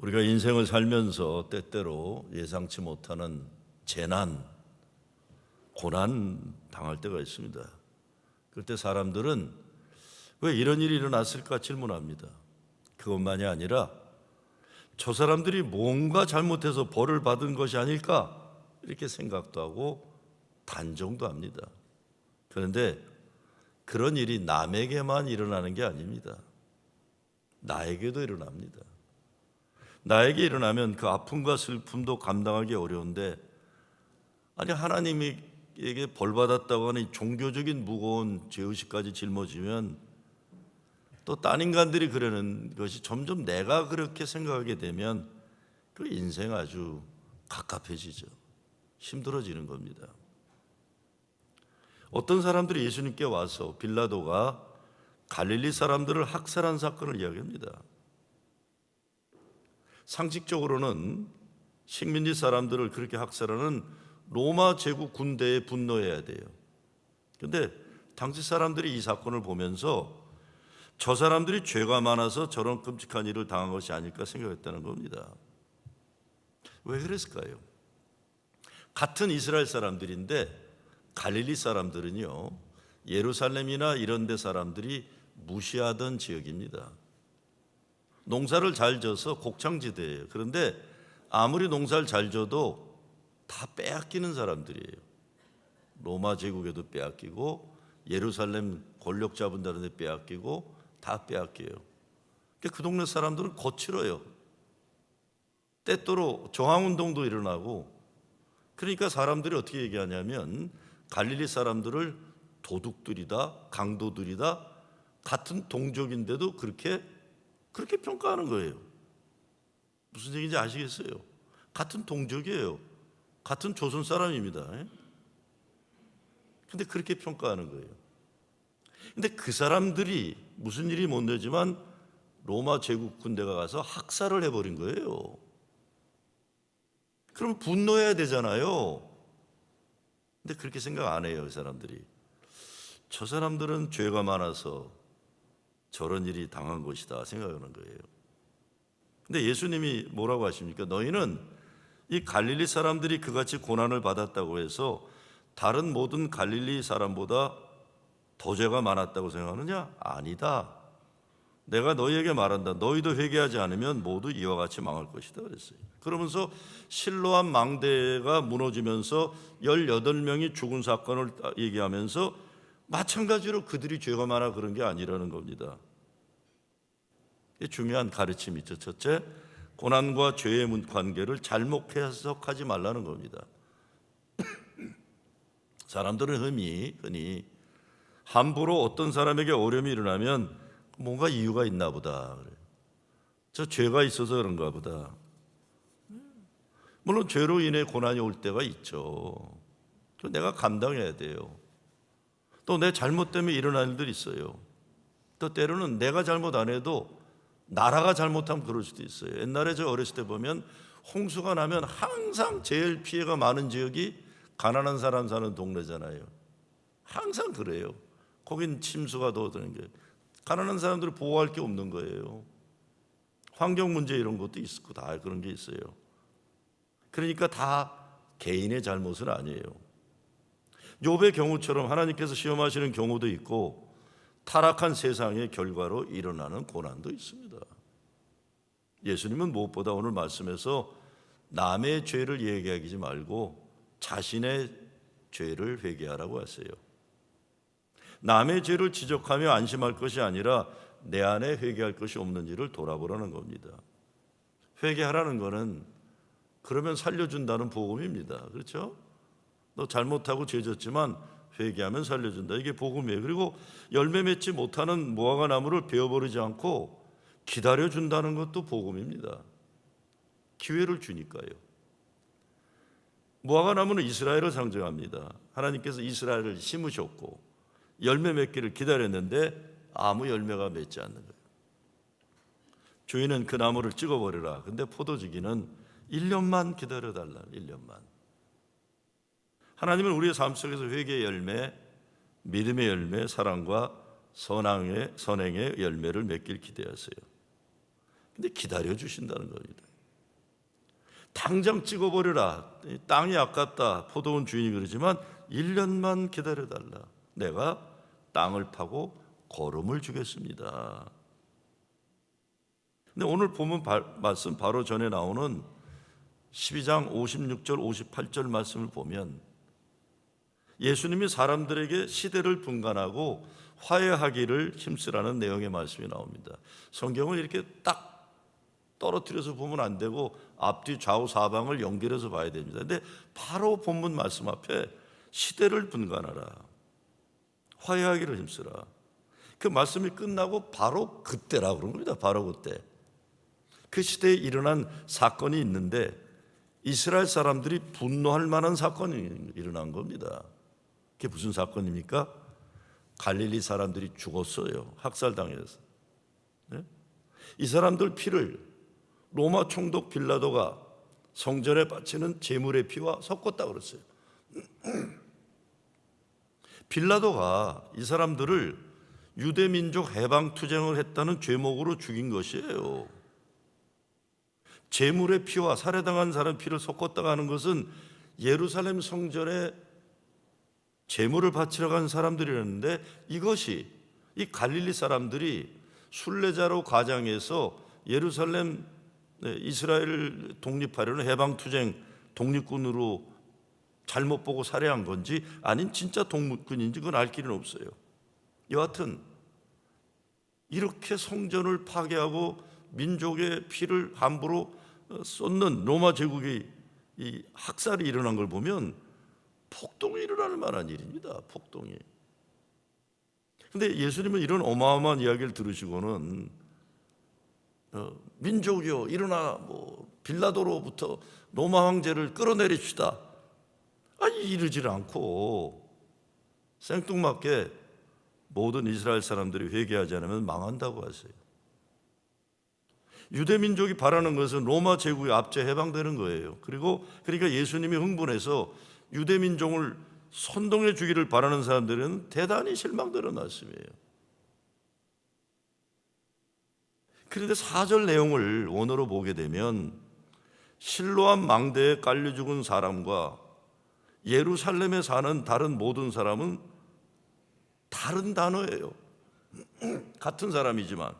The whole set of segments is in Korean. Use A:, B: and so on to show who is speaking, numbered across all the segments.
A: 우리가 인생을 살면서 때때로 예상치 못하는 재난, 고난 당할 때가 있습니다. 그럴 때 사람들은 왜 이런 일이 일어났을까 질문합니다. 그것만이 아니라 저 사람들이 뭔가 잘못해서 벌을 받은 것이 아닐까 이렇게 생각도 하고 단정도 합니다. 그런데 그런 일이 남에게만 일어나는 게 아닙니다. 나에게도 일어납니다. 나에게 일어나면 그 아픔과 슬픔도 감당하기 어려운데, 아니 하나님에게 벌받았다고 하는 종교적인 무거운 죄의식까지 짊어지면 또 딴 인간들이 그러는 것이 점점 내가 그렇게 생각하게 되면 그 인생 아주 갑갑해지죠. 힘들어지는 겁니다. 어떤 사람들이 예수님께 와서 빌라도가 갈릴리 사람들을 학살한 사건을 이야기합니다. 상식적으로는 식민지 사람들을 그렇게 학살하는 로마 제국 군대에 분노해야 돼요. 그런데 당시 사람들이 이 사건을 보면서 저 사람들이 죄가 많아서 저런 끔찍한 일을 당한 것이 아닐까 생각했다는 겁니다. 왜 그랬을까요? 같은 이스라엘 사람들인데 갈릴리 사람들은요, 예루살렘이나 이런 데 사람들이 무시하던 지역입니다. 농사를 잘 져서 곡창지대예요. 그런데 아무리 농사를 잘 져도 다 빼앗기는 사람들이에요. 로마 제국에도 빼앗기고 예루살렘 권력 잡은 다른 데 빼앗기고 다 빼앗겨요. 그 동네 사람들은 거칠어요. 때때로 저항운동도 일어나고, 그러니까 사람들이 어떻게 얘기하냐면 갈릴리 사람들을 도둑들이다, 강도들이다, 같은 동족인데도 그렇게 평가하는 거예요. 무슨 얘기인지 아시겠어요? 같은 동족이에요. 같은 조선 사람입니다. 근데 그렇게 평가하는 거예요. 근데 그 사람들이 무슨 일이 못 내지만 로마 제국 군대가 가서 학살을 해버린 거예요. 그럼 분노해야 되잖아요. 근데 그렇게 생각 안 해요, 그 사람들이. 저 사람들은 죄가 많아서 저런 일이 당한 것이다 생각하는 거예요. 근데 예수님이 뭐라고 하십니까? 너희는 이 갈릴리 사람들이 그같이 고난을 받았다고 해서 다른 모든 갈릴리 사람보다 더 죄가 많았다고 생각하느냐? 아니다. 내가 너희에게 말한다. 너희도 회개하지 않으면 모두 이와 같이 망할 것이다 그랬어요. 그러면서 실로암 망대가 무너지면서 18명이 죽은 사건을 얘기하면서 마찬가지로 그들이 죄가 많아 그런 게 아니라는 겁니다. 중요한 가르침이 있죠. 첫째, 고난과 죄의 관계를 잘못 해석하지 말라는 겁니다. 사람들은 흔히 함부로 어떤 사람에게 어려움이 일어나면 뭔가 이유가 있나 보다, 저 죄가 있어서 그런가 보다. 물론 죄로 인해 고난이 올 때가 있죠. 내가 감당해야 돼요. 또 내 잘못 때문에 일어나는 일들이 있어요. 또 때로는 내가 잘못 안 해도 나라가 잘못하면 그럴 수도 있어요. 옛날에 저 어렸을 때 보면 홍수가 나면 항상 제일 피해가 많은 지역이 가난한 사람 사는 동네잖아요. 항상 그래요. 거긴 침수가 더 드는 게, 가난한 사람들을 보호할 게 없는 거예요. 환경 문제 이런 것도 있고 다 그런 게 있어요. 그러니까 다 개인의 잘못은 아니에요. 욥의 경우처럼 하나님께서 시험하시는 경우도 있고 타락한 세상의 결과로 일어나는 고난도 있습니다. 예수님은 무엇보다 오늘 말씀에서 남의 죄를 얘기하지 말고 자신의 죄를 회개하라고 하세요. 남의 죄를 지적하며 안심할 것이 아니라 내 안에 회개할 것이 없는지를 돌아보라는 겁니다. 회개하라는 것은 그러면 살려준다는 복음입니다. 그렇죠? 너 잘못하고 죄졌지만 회개하면 살려준다. 이게 복음이에요. 그리고 열매 맺지 못하는 무화과 나무를 베어버리지 않고 기다려준다는 것도 복음입니다. 기회를 주니까요. 무화과 나무는 이스라엘을 상징합니다. 하나님께서 이스라엘을 심으셨고 열매 맺기를 기다렸는데 아무 열매가 맺지 않는 거예요. 주인은 그 나무를 찍어버리라. 근데 포도주기는 1년만 기다려달라. 1년만. 하나님은 우리의 삶 속에서 회개의 열매, 믿음의 열매, 사랑과 선행의 열매를 맺길 기대하세요. 근데 기다려 주신다는 겁니다. 당장 찍어버려라. 땅이 아깝다. 포도원 주인이 그러지만 1년만 기다려달라. 내가 땅을 파고 거름을 주겠습니다. 근데 오늘 보면 말씀 바로 전에 나오는 12장 56절 58절 말씀을 보면 예수님이 사람들에게 시대를 분간하고 화해하기를 힘쓰라는 내용의 말씀이 나옵니다. 성경을 이렇게 딱 떨어뜨려서 보면 안 되고 앞뒤 좌우 사방을 연결해서 봐야 됩니다. 근데 바로 본문 말씀 앞에 시대를 분간하라, 화해하기를 힘쓰라, 그 말씀이 끝나고 바로 그때라고 그런 겁니다. 바로 그때 그 시대에 일어난 사건이 있는데 이스라엘 사람들이 분노할 만한 사건이 일어난 겁니다. 그게 무슨 사건입니까? 갈릴리 사람들이 죽었어요. 학살당해서. 네? 이 사람들 피를 로마 총독 빌라도가 성전에 바치는 제물의 피와 섞었다 그랬어요. 빌라도가 이 사람들을 유대민족 해방 투쟁을 했다는 죄목으로 죽인 것이에요. 제물의 피와 살해당한 사람 피를 섞었다가 하는 것은 예루살렘 성전에 제물을 바치러 간 사람들이었는데 이것이 이 갈릴리 사람들이 순례자로 가장해서 예루살렘 이스라엘 독립하려는 해방투쟁 독립군으로 잘못 보고 살해한 건지 아닌 진짜 독립군인지 그건 알 길은 없어요. 여하튼 이렇게 성전을 파괴하고 민족의 피를 함부로 쏟는 로마 제국의 이 학살이 일어난 걸 보면 폭동이 일어날 만한 일입니다. 폭동이. 근데 예수님은 이런 어마어마한 이야기를 들으시고는 민족이여 일어나, 빌라도로부터 로마 황제를 끌어내립시다, 이러질 않고 생뚱맞게 모든 이스라엘 사람들이 회개하지 않으면 망한다고 하세요. 유대민족이 바라는 것은 로마 제국의 압제 해방되는 거예요. 그러니까 예수님이 흥분해서 유대민족을 선동해 주기를 바라는 사람들은 대단히 실망되는 말씀이에요. 그런데 4절 내용을 원어로 보게 되면 실로암 망대에 깔려 죽은 사람과 예루살렘에 사는 다른 모든 사람은 다른 단어예요. 같은 사람이지만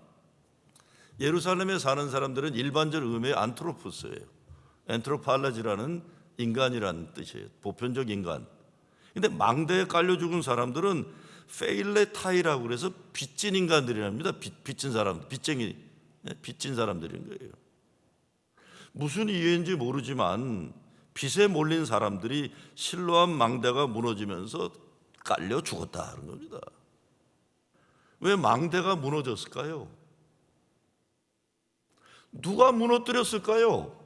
A: 예루살렘에 사는 사람들은 일반적 의미의 안트로포스예요. 엔트로팔라지라는 인간이라는 뜻이에요. 보편적 인간. 근데 망대에 깔려 죽은 사람들은 페일레타이라고 그래서 빚진 인간들이랍니다. 빚진 사람, 빚진 사람들인 거예요. 무슨 이유인지 모르지만 빚에 몰린 사람들이 실로암 망대가 무너지면서 깔려 죽었다는 겁니다. 왜 망대가 무너졌을까요? 누가 무너뜨렸을까요?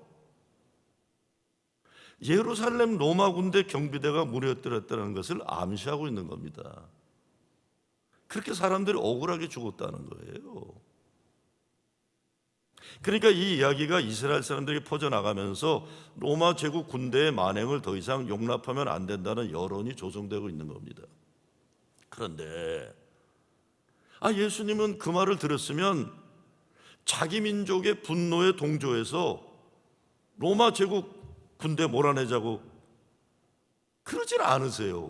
A: 예루살렘 로마 군대 경비대가 무너뜨렸다는 것을 암시하고 있는 겁니다. 그렇게 사람들이 억울하게 죽었다는 거예요. 그러니까 이 이야기가 이스라엘 사람들에게 퍼져나가면서 로마 제국 군대의 만행을 더 이상 용납하면 안 된다는 여론이 조성되고 있는 겁니다. 그런데 예수님은 그 말을 들었으면 자기 민족의 분노에 동조해서 로마 제국 군대 몰아내자고 그러질 않으세요.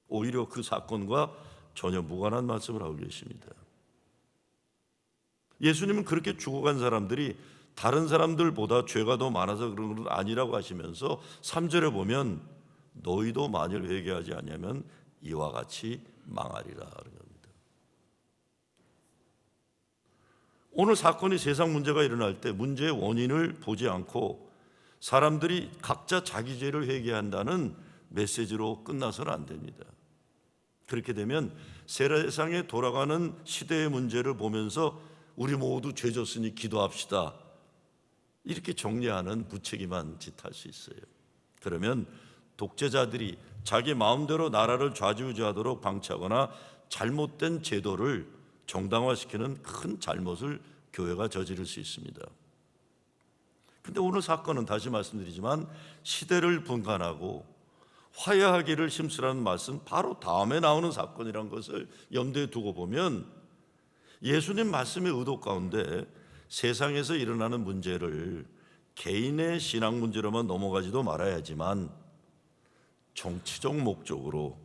A: 오히려 그 사건과 전혀 무관한 말씀을 하고 계십니다. 예수님은 그렇게 죽어간 사람들이 다른 사람들보다 죄가 더 많아서 그런 건 아니라고 하시면서 3절에 보면 너희도 만일 회개하지 않으면 이와 같이 망하리라 하는 겁니다. 오늘 사건이 세상 문제가 일어날 때 문제의 원인을 보지 않고 사람들이 각자 자기 죄를 회개한다는 메시지로 끝나서는 안 됩니다. 그렇게 되면 세상에 돌아가는 시대의 문제를 보면서 우리 모두 죄 졌으니 기도합시다, 이렇게 정리하는 무책임한 짓 할 수 있어요. 그러면 독재자들이 자기 마음대로 나라를 좌지우지하도록 방치하거나 잘못된 제도를 정당화시키는 큰 잘못을 교회가 저지를 수 있습니다. 그런데 오늘 사건은 다시 말씀드리지만 시대를 분간하고 화해하기를 힘쓰라는 말씀 바로 다음에 나오는 사건이란 것을 염두에 두고 보면 예수님 말씀의 의도 가운데 세상에서 일어나는 문제를 개인의 신앙 문제로만 넘어가지도 말아야지만 정치적 목적으로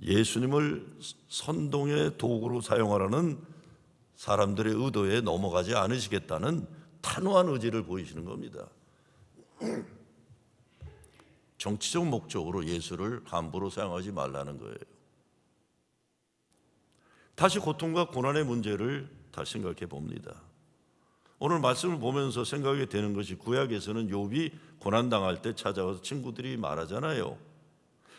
A: 예수님을 선동의 도구로 사용하라는 사람들의 의도에 넘어가지 않으시겠다는 단호한 의지를 보이시는 겁니다. 정치적 목적으로 예수를 함부로 사용하지 말라는 거예요. 다시 고통과 고난의 문제를 다시 생각해 봅니다. 오늘 말씀을 보면서 생각이 되는 것이 구약에서는 욥이 고난당할 때 찾아와서 친구들이 말하잖아요.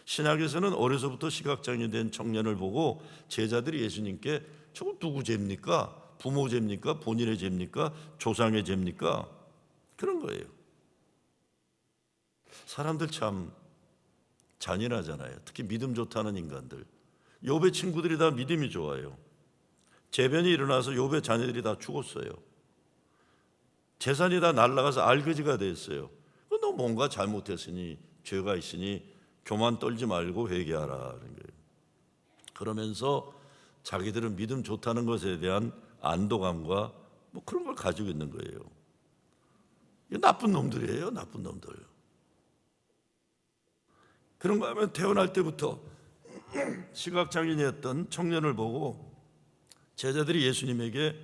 A: 신약에서는 어려서부터 시각장애인 된 청년을 보고 제자들이 예수님께 저거 누구 죄입니까? 부모 죄입니까? 본인의 죄입니까? 조상의 죄입니까? 그런 거예요. 사람들 참 잔인하잖아요. 특히 믿음 좋다는 인간들. 욥의 친구들이 다 믿음이 좋아요. 재변이 일어나서 욥의 자녀들이 다 죽었어요. 재산이 다 날아가서 알거지가 됐어요. 너 뭔가 잘못했으니 죄가 있으니 교만 떨지 말고 회개하라는 거예요. 그러면서 자기들은 믿음 좋다는 것에 대한 안도감과 뭐 그런 걸 가지고 있는 거예요. 나쁜 놈들이에요, 나쁜 놈들. 그런가 하면 태어날 때부터 시각장애인이었던 청년을 보고 제자들이 예수님에게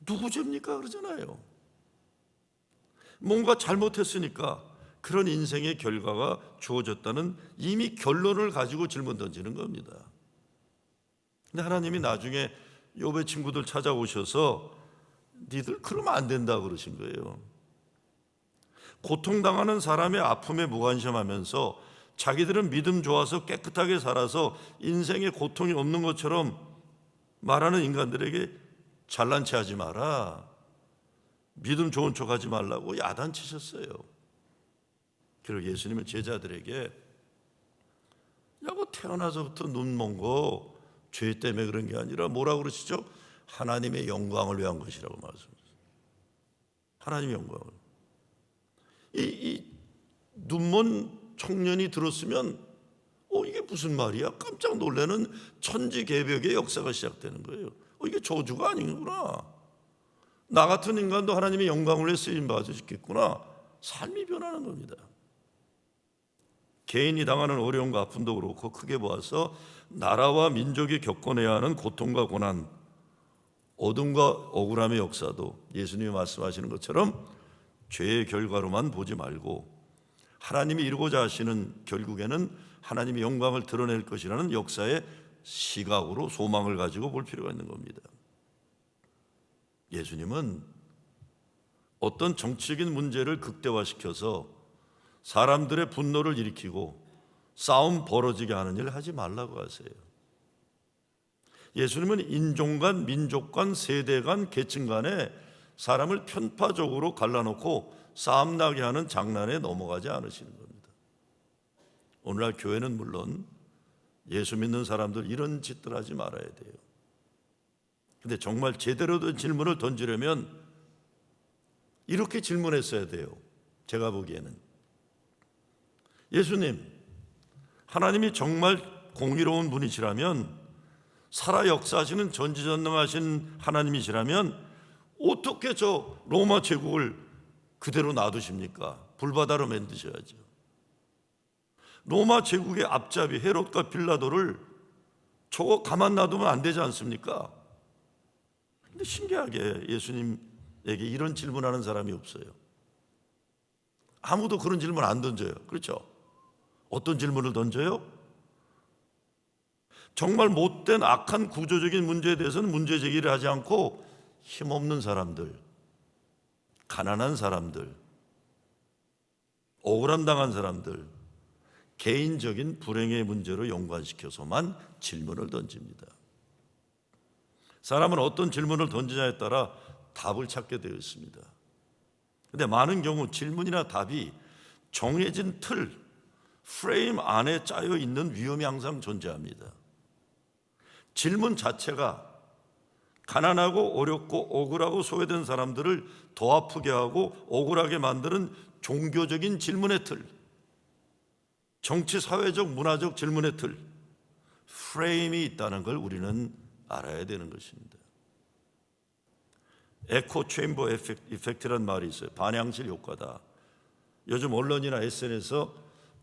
A: 누구 죄입니까? 그러잖아요. 뭔가 잘못했으니까 그런 인생의 결과가 주어졌다는 이미 결론을 가지고 질문 던지는 겁니다. 근데 하나님이 나중에 욥의 친구들 찾아오셔서 니들 그러면 안 된다 그러신 거예요. 고통당하는 사람의 아픔에 무관심하면서 자기들은 믿음 좋아서 깨끗하게 살아서 인생에 고통이 없는 것처럼 말하는 인간들에게 잘난 체 하지 마라, 믿음 좋은 척 하지 말라고 야단치셨어요. 그리고 예수님은 제자들에게 야고 태어나서부터 눈 먼 거 죄 때문에 그런 게 아니라 뭐라고 그러시죠? 하나님의 영광을 위한 것이라고 말씀하셨어요. 하나님의 영광을. 이 눈먼 청년이 들었으면 이게 무슨 말이야? 깜짝 놀라는 천지개벽의 역사가 시작되는 거예요. 이게 저주가 아니구나. 나 같은 인간도 하나님의 영광을 위해 쓰임 받으셨겠구나. 삶이 변하는 겁니다. 개인이 당하는 어려움과 아픔도 그렇고 크게 보아서 나라와 민족이 겪어내야 하는 고통과 고난, 어둠과 억울함의 역사도 예수님이 말씀하시는 것처럼 죄의 결과로만 보지 말고 하나님이 이루고자 하시는 결국에는 하나님의 영광을 드러낼 것이라는 역사의 시각으로 소망을 가지고 볼 필요가 있는 겁니다. 예수님은 어떤 정치적인 문제를 극대화시켜서 사람들의 분노를 일으키고 싸움 벌어지게 하는 일을 하지 말라고 하세요. 예수님은 인종 간, 민족 간, 세대 간, 계층 간에 사람을 편파적으로 갈라놓고 싸움 나게 하는 장난에 넘어가지 않으시는 겁니다. 오늘날 교회는 물론 예수 믿는 사람들 이런 짓들 하지 말아야 돼요. 근데 정말 제대로 된 질문을 던지려면 이렇게 질문했어야 돼요. 제가 보기에는 예수님, 하나님이 정말 공의로운 분이시라면, 살아 역사하시는 전지전능하신 하나님이시라면 어떻게 저 로마 제국을 그대로 놔두십니까? 불바다로 만드셔야죠. 로마 제국의 앞잡이 헤롯과 빌라도를 저거 가만 놔두면 안 되지 않습니까? 근데 신기하게 예수님에게 이런 질문하는 사람이 없어요. 아무도 그런 질문 안 던져요. 그렇죠? 어떤 질문을 던져요? 정말 못된 악한 구조적인 문제에 대해서는 문제 제기를 하지 않고 힘없는 사람들, 가난한 사람들, 억울함 당한 사람들, 개인적인 불행의 문제로 연관시켜서만 질문을 던집니다. 사람은 어떤 질문을 던지냐에 따라 답을 찾게 되어 있습니다. 그런데 많은 경우 질문이나 답이 정해진 틀, 프레임 안에 짜여 있는 위험이 항상 존재합니다. 질문 자체가 가난하고 어렵고 억울하고 소외된 사람들을 더 아프게 하고 억울하게 만드는 종교적인 질문의 틀, 정치, 사회적, 문화적 질문의 틀, 프레임이 있다는 걸 우리는 알아야 되는 것입니다. 에코 체인버 이펙트라는 말이 있어요. 반향실 효과다. 요즘 언론이나 SNS에서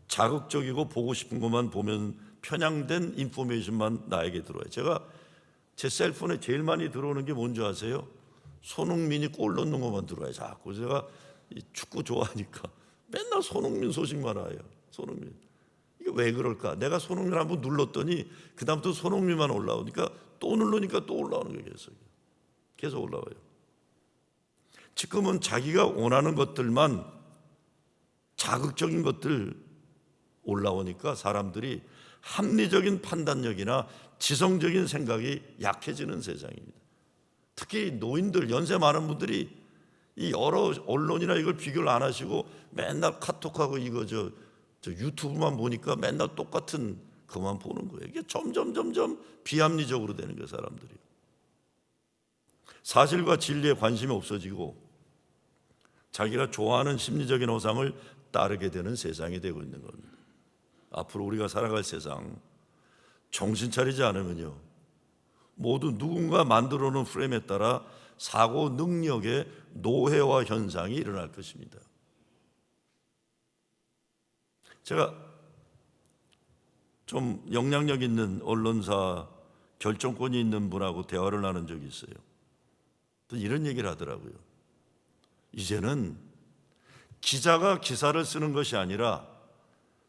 A: 자극적이고 보고 싶은 것만 보면 편향된 인포메이션만 나에게 들어와요. 제가 제 셀폰에 제일 많이 들어오는 게 뭔지 아세요? 손흥민이 골 넣는 것만 들어와요. 자꾸 제가 축구 좋아하니까 맨날 손흥민 소식만 와요. 손흥민. 이게 왜 그럴까? 내가 손흥민 한번 눌렀더니 그 다음부터 손흥민만 올라오니까 또 누르니까 또 올라오는 거예요. 계속 올라와요. 지금은 자기가 원하는 것들만, 자극적인 것들 올라오니까 사람들이 합리적인 판단력이나 지성적인 생각이 약해지는 세상입니다. 특히 노인들, 연세 많은 분들이 이 여러 언론이나 이걸 비교를 안 하시고 맨날 카톡하고 이거 저 유튜브만 보니까 맨날 똑같은 그만 보는 거예요. 이게 점점 비합리적으로 되는 거예요, 사람들이. 사실과 진리에 관심이 없어지고 자기가 좋아하는 심리적인 허상을 따르게 되는 세상이 되고 있는 겁니다. 앞으로 우리가 살아갈 세상, 정신 차리지 않으면요, 모두 누군가 만들어 놓은 프레임에 따라 사고 능력의 노회화 현상이 일어날 것입니다. 제가 좀 영향력 있는 언론사, 결정권이 있는 분하고 대화를 나눈 적이 있어요. 또 이런 얘기를 하더라고요. 이제는 기자가 기사를 쓰는 것이 아니라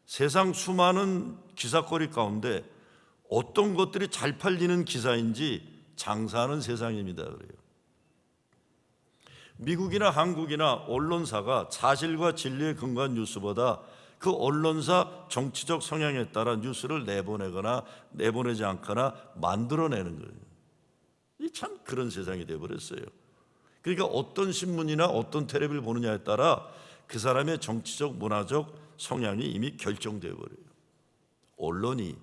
A: 세상 수많은 기사거리 가운데 어떤 것들이 잘 팔리는 기사인지 장사하는 세상입니다. 그래요. 미국이나 한국이나 언론사가 사실과 진리에 근거한 뉴스보다 그 언론사 정치적 성향에 따라 뉴스를 내보내거나 내보내지 않거나 만들어내는 거예요. 참 그런 세상이 되어버렸어요. 그러니까 어떤 신문이나 어떤 텔레비를 보느냐에 따라 그 사람의 정치적 문화적 성향이 이미 결정되어 버려요. 언론이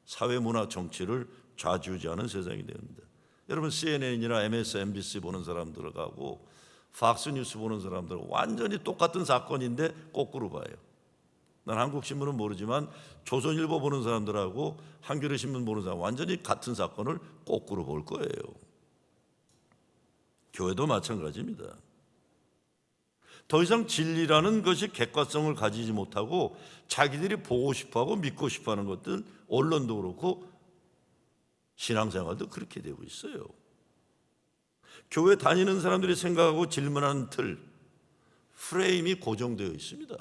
A: 사회 문화 정치를 좌지우지하는 세상이 됩니다. 여러분 CNN이나 MSNBC 보는 사람들하고 팍스뉴스 보는 사람들은 완전히 똑같은 사건인데 거꾸로 봐요. 난 한국신문은 모르지만 조선일보 보는 사람들하고 한겨레신문 보는 사람 완전히 같은 사건을 거꾸로 볼 거예요. 교회도 마찬가지입니다. 더 이상 진리라는 것이 객관성을 가지지 못하고 자기들이 보고 싶어하고 믿고 싶어하는 것들, 언론도 그렇고 신앙생활도 그렇게 되고 있어요. 교회 다니는 사람들이 생각하고 질문하는 틀, 프레임이 고정되어 있습니다.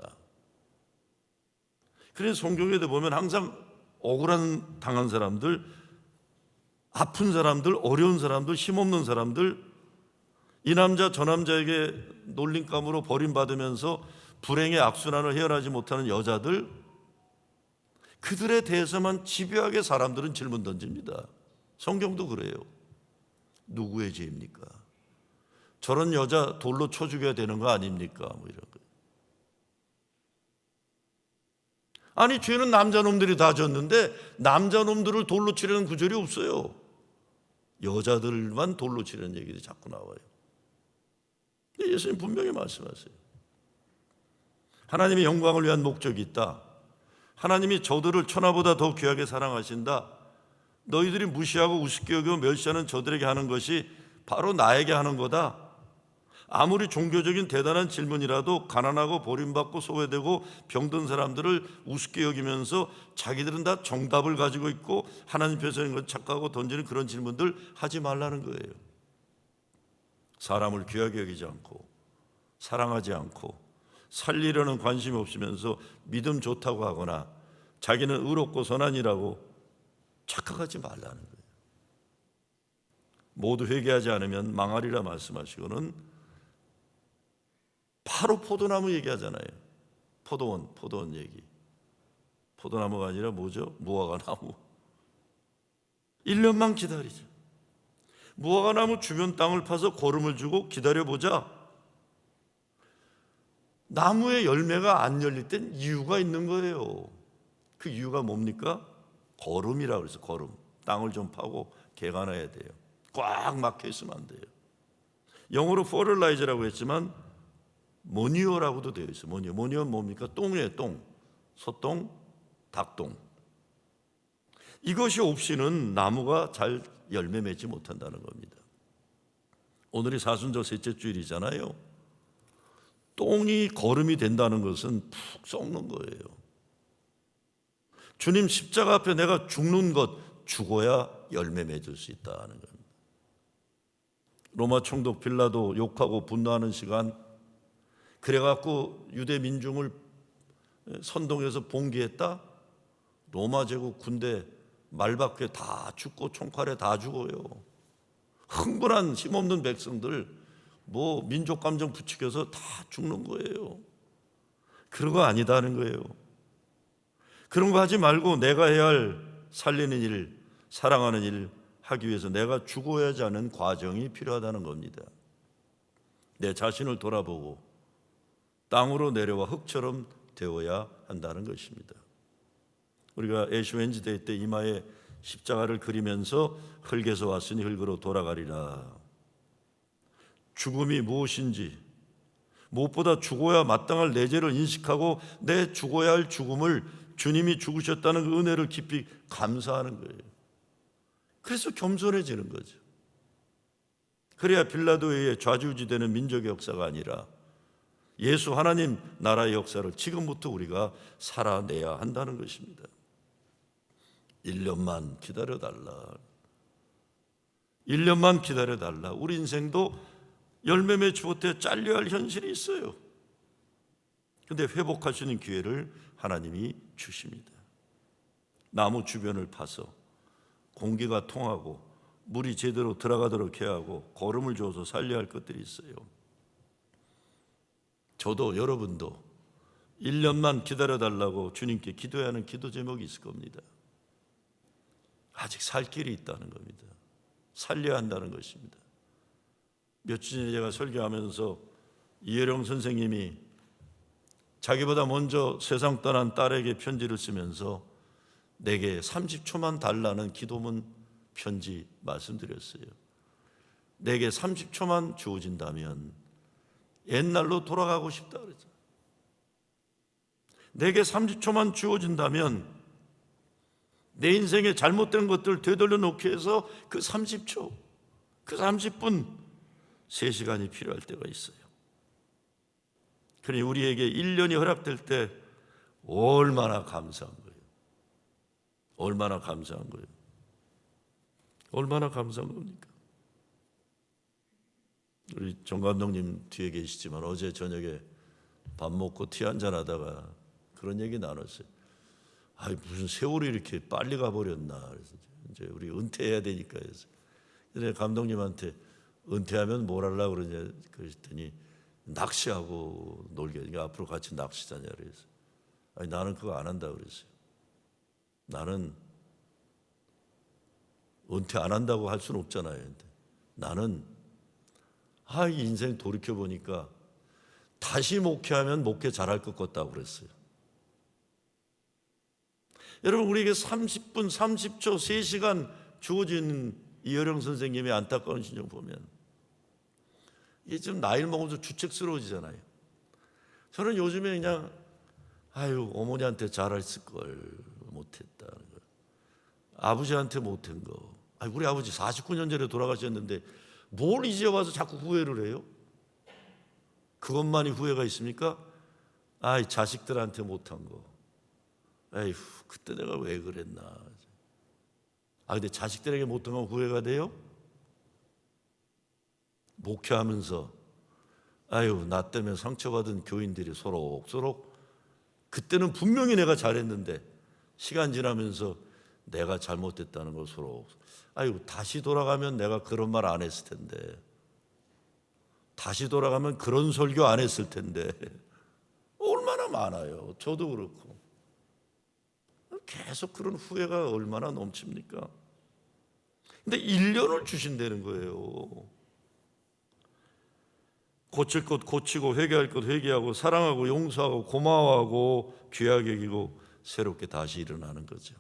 A: 그래서 성경에도 보면 항상 억울한 당한 사람들, 아픈 사람들, 어려운 사람들, 힘없는 사람들, 이 남자 저 남자에게 놀림감으로 버림받으면서 불행의 악순환을 헤어나지 못하는 여자들, 그들에 대해서만 집요하게 사람들은 질문 던집니다. 성경도 그래요. 누구의 죄입니까? 저런 여자 돌로 쳐 죽여야 되는 거 아닙니까? 뭐 이런 거. 아니 죄는 남자놈들이 다 졌는데 남자놈들을 돌로 치려는 구절이 없어요. 여자들만 돌로 치려는 얘기들이 자꾸 나와요. 예수님 분명히 말씀하세요. 하나님의 영광을 위한 목적이 있다. 하나님이 저들을 천하보다 더 귀하게 사랑하신다. 너희들이 무시하고 우습게 여기고 멸시하는 저들에게 하는 것이 바로 나에게 하는 거다. 아무리 종교적인 대단한 질문이라도 가난하고 버림받고 소외되고 병든 사람들을 우습게 여기면서 자기들은 다 정답을 가지고 있고 하나님 편에서인 것 착각하고 던지는 그런 질문들 하지 말라는 거예요. 사람을 귀하게 여기지 않고 사랑하지 않고 살리려는 관심이 없으면서 믿음 좋다고 하거나 자기는 의롭고 선한이라고 착각하지 말라는 거예요. 모두 회개하지 않으면 망하리라 말씀하시고는 바로 포도나무 얘기하잖아요. 포도원 얘기. 포도나무가 아니라 뭐죠? 무화과나무. 1년만 기다리자. 무화과나무 주변 땅을 파서 거름을 주고 기다려보자. 나무의 열매가 안 열릴 땐 이유가 있는 거예요. 그 이유가 뭡니까? 거름이라고 그래서 거름. 땅을 좀 파고 개간해야 돼요. 꽉 막혀 있으면 안 돼요. 영어로 fertilize라고 했지만 모니어라고도 되어 있어요. 모니어는 뭡니까? 똥이에요. 똥. 소똥, 닭똥. 이것이 없이는 나무가 잘 열매 맺지 못한다는 겁니다. 오늘이 사순절 셋째 주일이잖아요. 똥이 거름이 된다는 것은 푹 썩는 거예요. 주님 십자가 앞에 내가 죽는 것, 죽어야 열매 맺을 수 있다는 겁니다. 로마 총독 빌라도 욕하고 분노하는 시간, 그래갖고 유대 민중을 선동해서 봉기했다. 로마 제국 군대 말밖에 다 죽고 총칼에 다 죽어요. 흥분한 힘없는 백성들 민족 감정 부추겨서 다 죽는 거예요. 그런 거 아니다는 거예요. 그런 거 하지 말고 내가 해야 할 살리는 일, 사랑하는 일 하기 위해서 내가 죽어야지 하는 과정이 필요하다는 겁니다. 내 자신을 돌아보고 땅으로 내려와 흙처럼 되어야 한다는 것입니다. 우리가 애쉬 웬즈데이 때 이마에 십자가를 그리면서 흙에서 왔으니 흙으로 돌아가리라. 죽음이 무엇인지, 무엇보다 죽어야 마땅할 내 죄를 인식하고 내 죽어야 할 죽음을 주님이 죽으셨다는 그 은혜를 깊이 감사하는 거예요. 그래서 겸손해지는 거죠. 그래야 빌라도에 의해 좌지우지되는 민족의 역사가 아니라 예수 하나님 나라의 역사를 지금부터 우리가 살아내야 한다는 것입니다. 1년만 기다려달라. 1년만 기다려달라. 우리 인생도 열매 맺을 때 잘려야 할 현실이 있어요. 그런데 회복할 수 있는 기회를 하나님이 주십니다. 나무 주변을 파서 공기가 통하고 물이 제대로 들어가도록 해야 하고 거름을 줘서 살려야 할 것들이 있어요. 저도 여러분도 1년만 기다려달라고 주님께 기도해야 하는 기도 제목이 있을 겁니다. 아직 살 길이 있다는 겁니다. 살려야 한다는 것입니다. 며칠 전에 제가 설교하면서 이혜령 선생님이 자기보다 먼저 세상 떠난 딸에게 편지를 쓰면서 내게 30초만 달라는 기도문 편지 말씀드렸어요. 내게 30초만 주어진다면 옛날로 돌아가고 싶다 그랬죠. 내게 30초만 주어진다면 내 인생에 잘못된 것들 되돌려 놓기 위해서 그 30초, 그 30분, 3시간이 필요할 때가 있어요. 그러니 우리에게 1년이 허락될 때 얼마나 감사한 거예요. 얼마나 감사한 거예요. 얼마나 감사한 겁니까? 우리 정 감독님 뒤에 계시지만 어제 저녁에 밥 먹고 티 한잔 하다가 그런 얘기 나눴어요. 무슨 세월이 이렇게 빨리 가버렸나. 그래서 이제 우리 은퇴해야 되니까 해서. 그래서 감독님한테 은퇴하면 뭘 하려고 그러냐 그랬더니 낚시하고 놀게. 그러니까 앞으로 같이 낚시자냐 그래서. 나는 그거 안 한다 그랬어요. 나는 은퇴 안 한다고 할 수는 없잖아요. 근데 나는 이 인생 돌이켜 보니까 다시 목회하면 목회 잘할 것 같다고 그랬어요. 여러분 우리에게 30분, 30초, 3시간 주어진 이효령 선생님의 안타까운 심정 보면 이게 좀 나이를 먹으면서 주책스러워지잖아요. 저는 요즘에 그냥 어머니한테 잘했을 걸 못했다. 아버지한테 못한 거. 우리 아버지 49년 전에 돌아가셨는데 뭘 이제 와서 자꾸 후회를 해요? 그것만이 후회가 있습니까? 자식들한테 못한 거. 그때 내가 왜 그랬나. 근데 자식들에게 못한 건 후회가 돼요? 목회하면서 나 때문에 상처받은 교인들이 소록소록 그때는 분명히 내가 잘했는데 시간 지나면서 내가 잘못됐다는 걸 서로 다시 돌아가면 내가 그런 말 안 했을 텐데 다시 돌아가면 그런 설교 안 했을 텐데 얼마나 많아요. 저도 그렇고 계속 그런 후회가 얼마나 넘칩니까? 근데 1년을 주신다는 거예요. 고칠 것 고치고 회개할 것 회개하고 사랑하고 용서하고 고마워하고 귀하게 여기고 새롭게 다시 일어나는 거죠.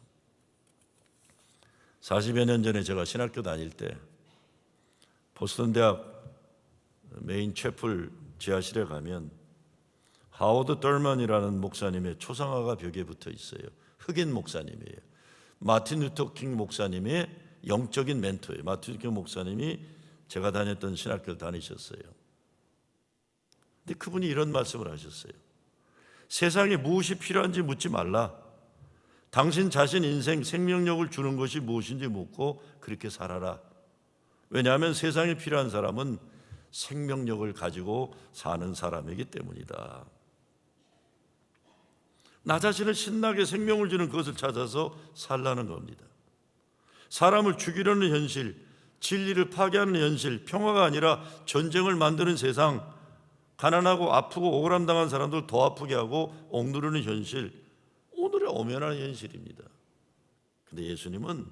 A: 40여 년 전에 제가 신학교 다닐 때 보스턴 대학 메인 채플 지하실에 가면 하워드 덜먼이라는 목사님의 초상화가 벽에 붙어 있어요. 흑인 목사님이에요. 마틴 루터 킹 목사님의 영적인 멘토예요. 마틴 루터 킹 목사님이 제가 다녔던 신학교를 다니셨어요. 근데 그분이 이런 말씀을 하셨어요. 세상에 무엇이 필요한지 묻지 말라. 당신 자신 인생 생명력을 주는 것이 무엇인지 묻고 그렇게 살아라. 왜냐하면 세상에 필요한 사람은 생명력을 가지고 사는 사람이기 때문이다. 나 자신을 신나게 생명을 주는 그것을 찾아서 살라는 겁니다. 사람을 죽이려는 현실, 진리를 파괴하는 현실, 평화가 아니라 전쟁을 만드는 세상, 가난하고 아프고 억울함당한 사람들 더 아프게 하고 억누르는 현실, 오늘의 엄연한 현실입니다. 근데 예수님은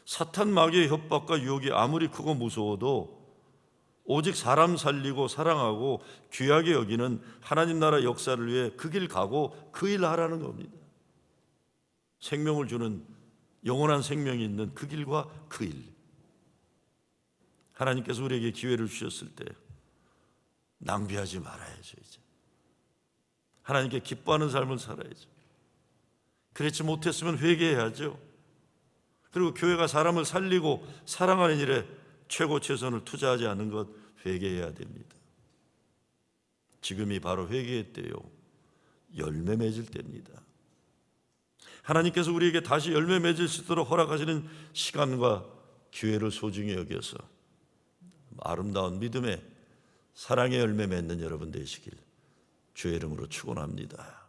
A: 사탄 마귀의 협박과 유혹이 아무리 크고 무서워도 오직 사람 살리고 사랑하고 귀하게 여기는 하나님 나라 역사를 위해 그 길 가고 그 일 하라는 겁니다. 생명을 주는 영원한 생명이 있는 그 길과 그 일. 하나님께서 우리에게 기회를 주셨을 때 낭비하지 말아야죠. 이제 하나님께 기뻐하는 삶을 살아야죠. 그렇지 못했으면 회개해야죠. 그리고 교회가 사람을 살리고 사랑하는 일에 최고 최선을 투자하지 않는 것 회개해야 됩니다. 지금이 바로 회개의 때요, 열매 맺을 때입니다. 하나님께서 우리에게 다시 열매 맺을 수 있도록 허락하시는 시간과 기회를 소중히 여겨서 아름다운 믿음의 사랑의 열매 맺는 여러분 되시길 주의 이름으로 축원합니다.